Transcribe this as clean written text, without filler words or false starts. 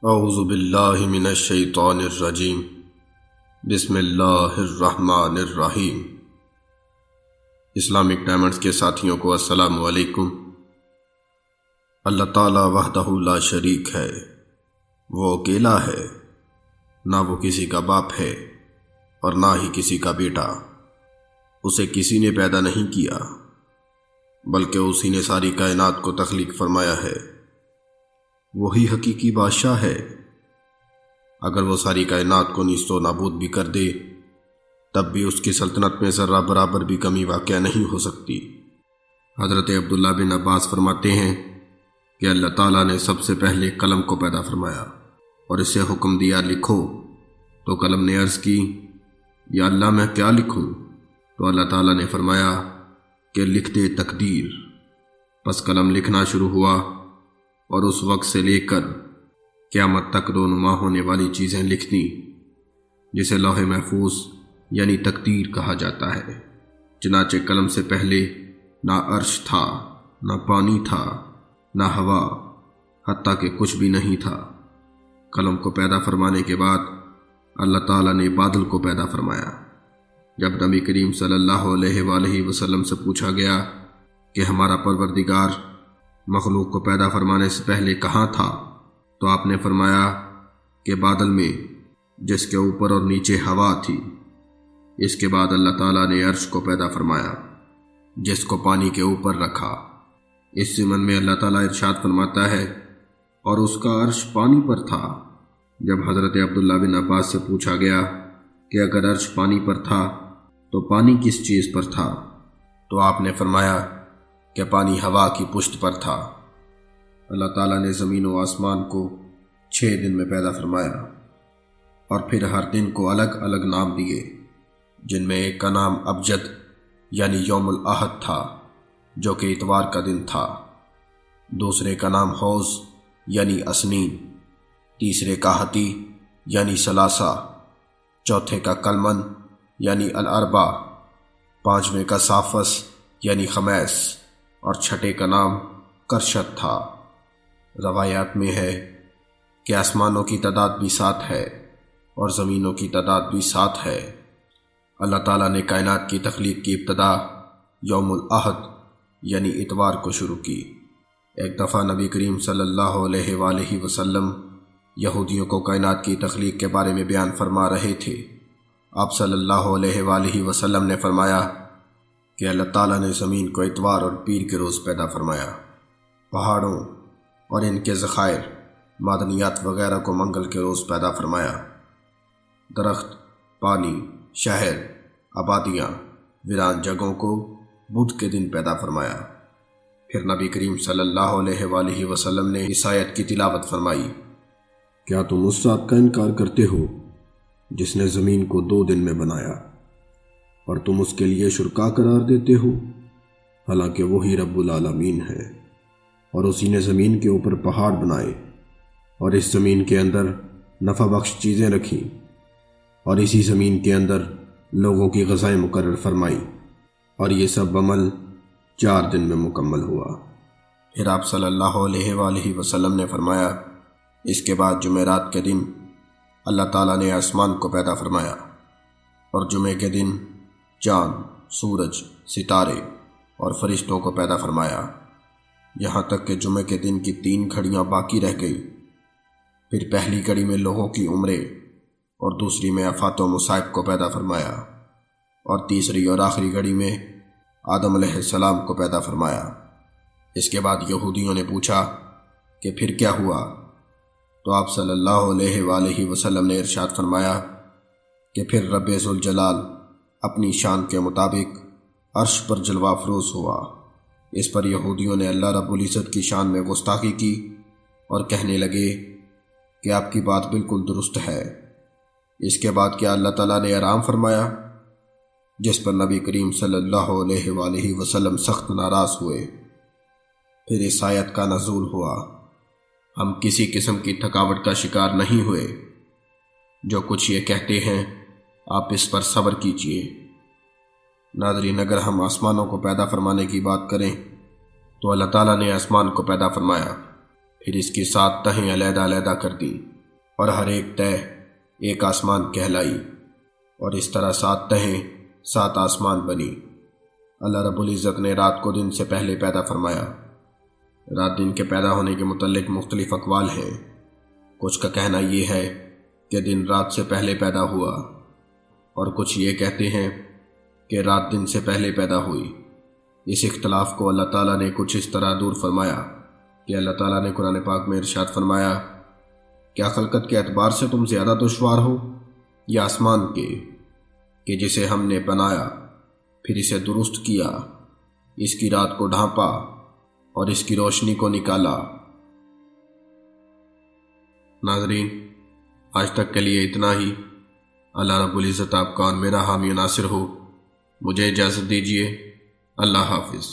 اعوذ باللہ من الشیطان الرجیم بسم اللہ الرحمن الرحیم۔ اسلامک ڈائمنڈز کے ساتھیوں کو السلام علیکم۔ اللہ تعالیٰ وحدہ لا شریک ہے، وہ اکیلا ہے، نہ وہ کسی کا باپ ہے اور نہ ہی کسی کا بیٹا۔ اسے کسی نے پیدا نہیں کیا بلکہ اسی نے ساری کائنات کو تخلیق فرمایا ہے۔ وہی حقیقی بادشاہ ہے۔ اگر وہ ساری کائنات کو نیست و نابود بھی کر دے تب بھی اس کی سلطنت میں ذرہ برابر بھی کمی واقع نہیں ہو سکتی۔ حضرت عبداللہ بن عباس فرماتے ہیں کہ اللہ تعالیٰ نے سب سے پہلے قلم کو پیدا فرمایا اور اسے حکم دیا لکھو، تو قلم نے عرض کی یا اللہ میں کیا لکھوں؟ تو اللہ تعالیٰ نے فرمایا کہ لکھ دے تقدیر۔ پس قلم لکھنا شروع ہوا اور اس وقت سے لے کر قیامت تک رونما ہونے والی چیزیں لکھ دیں، جسے لوح محفوظ یعنی تقدیر کہا جاتا ہے۔ چنانچہ قلم سے پہلے نہ عرش تھا، نہ پانی تھا، نہ ہوا، حتیٰ کہ کچھ بھی نہیں تھا۔ قلم کو پیدا فرمانے کے بعد اللہ تعالیٰ نے بادل کو پیدا فرمایا۔ جب نبی کریم صلی اللہ علیہ وآلہ وسلم سے پوچھا گیا کہ ہمارا پروردگار مخلوق کو پیدا فرمانے سے پہلے کہاں تھا، تو آپ نے فرمایا کہ بادل میں، جس کے اوپر اور نیچے ہوا تھی۔ اس کے بعد اللہ تعالیٰ نے عرش کو پیدا فرمایا، جس کو پانی کے اوپر رکھا۔ اس ضمن میں اللہ تعالیٰ ارشاد فرماتا ہے اور اس کا عرش پانی پر تھا۔ جب حضرت عبداللہ بن عباس سے پوچھا گیا کہ اگر عرش پانی پر تھا تو پانی کس چیز پر تھا، تو آپ نے فرمایا کہ پانی ہوا کی پشت پر تھا۔ اللہ تعالیٰ نے زمین و آسمان کو 6 دن میں پیدا فرمایا اور پھر ہر دن کو الگ الگ نام دیے، جن میں ایک کا نام ابجد یعنی یوم الاحد تھا، جو کہ اتوار کا دن تھا۔ دوسرے کا نام حوض یعنی اسنین، تیسرے کا حتی یعنی ثلاثہ، چوتھے کا کلمن یعنی الاربع، پانچویں کا صافس یعنی خمیس اور چھٹے کا نام کرشت تھا۔ روایات میں ہے کہ آسمانوں کی تعداد بھی 7 ہے اور زمینوں کی تعداد بھی 7 ہے۔ اللہ تعالیٰ نے کائنات کی تخلیق کی ابتدا یوم الاحد یعنی اتوار کو شروع کی۔ ایک دفعہ نبی کریم صلی اللہ علیہ وآلہ وسلم یہودیوں کو کائنات کی تخلیق کے بارے میں بیان فرما رہے تھے۔ آپ صلی اللہ علیہ وآلہ وسلم نے فرمایا کہ اللہ تعالیٰ نے زمین کو اتوار اور پیر کے روز پیدا فرمایا، پہاڑوں اور ان کے ذخائر، معدنیات وغیرہ کو منگل کے روز پیدا فرمایا، درخت، پانی، شہر، آبادیاں، ویران جگہوں کو بدھ کے دن پیدا فرمایا۔ پھر نبی کریم صلی اللہ علیہ وآلہ وسلم نے اس آیت کی تلاوت فرمائی، کیا تم اس ذات کا انکار کرتے ہو جس نے زمین کو 2 دن میں بنایا اور تم اس کے لیے شرکا قرار دیتے ہو، حالانکہ وہی رب العالمین ہے، اور اسی نے زمین کے اوپر پہاڑ بنائے اور اس زمین کے اندر نفع بخش چیزیں رکھیں اور اسی زمین کے اندر لوگوں کی غذائیں مقرر فرمائی، اور یہ سب عمل 4 دن میں مکمل ہوا۔ پھر آپ صلی اللہ علیہ وآلہ وسلم نے فرمایا، اس کے بعد جمعرات کے دن اللہ تعالیٰ نے آسمان کو پیدا فرمایا اور جمعے کے دن چاند، سورج، ستارے اور فرشتوں کو پیدا فرمایا، یہاں تک کہ جمعے کے دن کی 3 گھڑیاں باقی رہ گئی۔ پھر پہلی گھڑی میں لوگوں کی عمریں اور دوسری میں آفات و مصائب کو پیدا فرمایا، اور تیسری اور آخری گھڑی میں آدم علیہ السلام کو پیدا فرمایا۔ اس کے بعد یہودیوں نے پوچھا کہ پھر کیا ہوا، تو آپ صلی اللہ علیہ وآلہ وسلم نے ارشاد فرمایا کہ پھر رب ذوالجلال اپنی شان کے مطابق عرش پر جلوہ افروز ہوا۔ اس پر یہودیوں نے اللہ رب العزت کی شان میں گستاخی کی اور کہنے لگے کہ آپ کی بات بالکل درست ہے۔ اس کے بعد کیا اللہ تعالیٰ نے آرام فرمایا، جس پر نبی کریم صلی اللہ علیہ وآلہ وسلم سخت ناراض ہوئے۔ پھر اس آیت کا نزول ہوا، ہم کسی قسم کی تھکاوٹ کا شکار نہیں ہوئے، جو کچھ یہ کہتے ہیں آپ اس پر صبر کیجیے۔ ناظرین، اگر ہم آسمانوں کو پیدا فرمانے کی بات کریں تو اللہ تعالیٰ نے آسمان کو پیدا فرمایا، پھر اس کی 7 تہیں علیحدہ علیحدہ کر دیں۔ اور ہر ایک تہ ایک آسمان کہلائی، اور اس طرح 7 تہیں 7 آسمان بنی۔ اللہ رب العزت نے رات کو دن سے پہلے پیدا فرمایا۔ رات دن کے پیدا ہونے کے متعلق مختلف اقوال ہیں۔ کچھ کا کہنا یہ ہے کہ دن رات سے پہلے پیدا ہوا، اور کچھ یہ کہتے ہیں کہ رات دن سے پہلے پیدا ہوئی۔ اس اختلاف کو اللہ تعالیٰ نے کچھ اس طرح دور فرمایا کہ اللہ تعالیٰ نے قرآن پاک میں ارشاد فرمایا، کیا خلقت کے اعتبار سے تم زیادہ دشوار ہو یا آسمان کے کہ جسے ہم نے بنایا، پھر اسے درست کیا، اس کی رات کو ڈھانپا اور اس کی روشنی کو نکالا۔ ناظرین، آج تک کے لیے اتنا ہی۔ اللہ رب العزت آپ کا اور میرا حامی و ناصر ہو۔ مجھے اجازت دیجیے۔ اللہ حافظ۔